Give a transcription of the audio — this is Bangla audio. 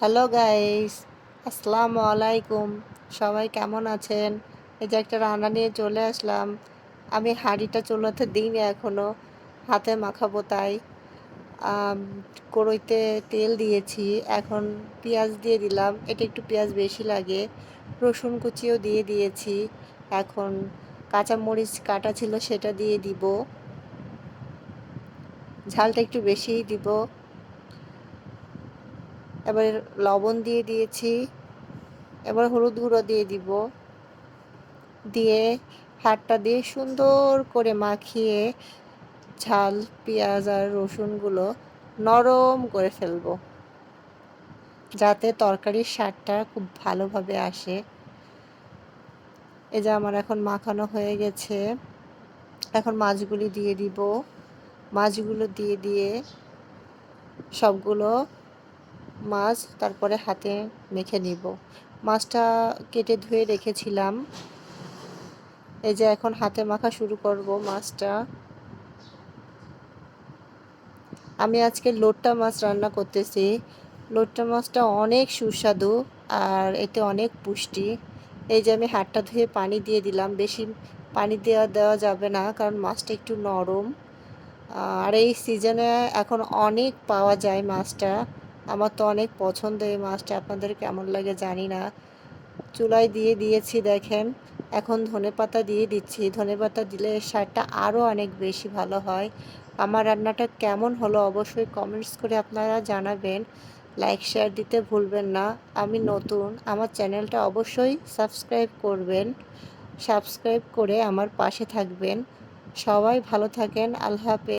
হ্যালো গাইস, আসসালামু আলাইকুম। সবাই কেমন আছেন? এই যে একটা রান্না নিয়ে চলে আসলাম। আমি হাঁড়িটা চুলাতে দিইনি এখনো, হাতে মাখাবো তাই। আম, কড়াইতে তেল দিয়েছি, এখন পেঁয়াজ দিয়ে দিলাম। এটা একটু পেঁয়াজ বেশি লাগে। রসুন কুচিও দিয়ে দিয়েছি। এখন কাঁচামরিচ কাটা ছিল সেটা দিয়ে দিব। ঝালটা একটু বেশিই দিব। এবার লবণ দিয়ে দিয়েছি। এবার হলুদ গুঁড়ো দিয়ে দিব। দিয়ে হাতটা দিয়ে সুন্দর করে মাখিয়ে ঝাল পেঁয়াজ আর রসুনগুলো নরম করে ফেলবো, যাতে তরকারির স্বাদটা খুব ভালোভাবে আসে। এই যে আমার এখন মাখানো হয়ে গেছে। এখন মাছগুলি দিয়ে দিব। মাছগুলো দিয়ে দিয়ে সবগুলো মাছ তারপরে হাতে মেখে নিব। মাছটা কেটে ধুয়ে রেখেছিলাম। এই যে এখন হাতে মাখা শুরু করব মাছটা। আমি আজকে লোট্টা মাছ রান্না করতেছি। লোট্টা মাছটা অনেক সুস্বাদু আর এতে অনেক পুষ্টি। এই যে আমি হাতটা ধুয়ে পানি দিয়ে দিলাম। বেশি পানি দেওয়া যাবে না, কারণ মাছটা একটু নরম। আর এই সিজনে এখন অনেক পাওয়া যায় মাছটা। আমার তো অনেক পছন্দ এই মাছটা। আপনাদের কেমন লাগে জানি না। চুলায় দিয়ে দিয়েছি দেখেন। এখন ধনেপাতা দিয়ে দিচ্ছি। ধনেপাতা দিলে এর স্বাদটা আরও অনেক বেশি ভালো হয়। আমার রান্নাটা কেমন হলো অবশ্যই কমেন্টস করে আপনারা জানাবেন। লাইক শেয়ার দিতে ভুলবেন না। আমি নতুন, আমার চ্যানেলটা অবশ্যই সাবস্ক্রাইব করবেন। সাবস্ক্রাইব করে আমার পাশে থাকবেন। সবাই ভালো থাকেন। আল্লাহ হাফেজ।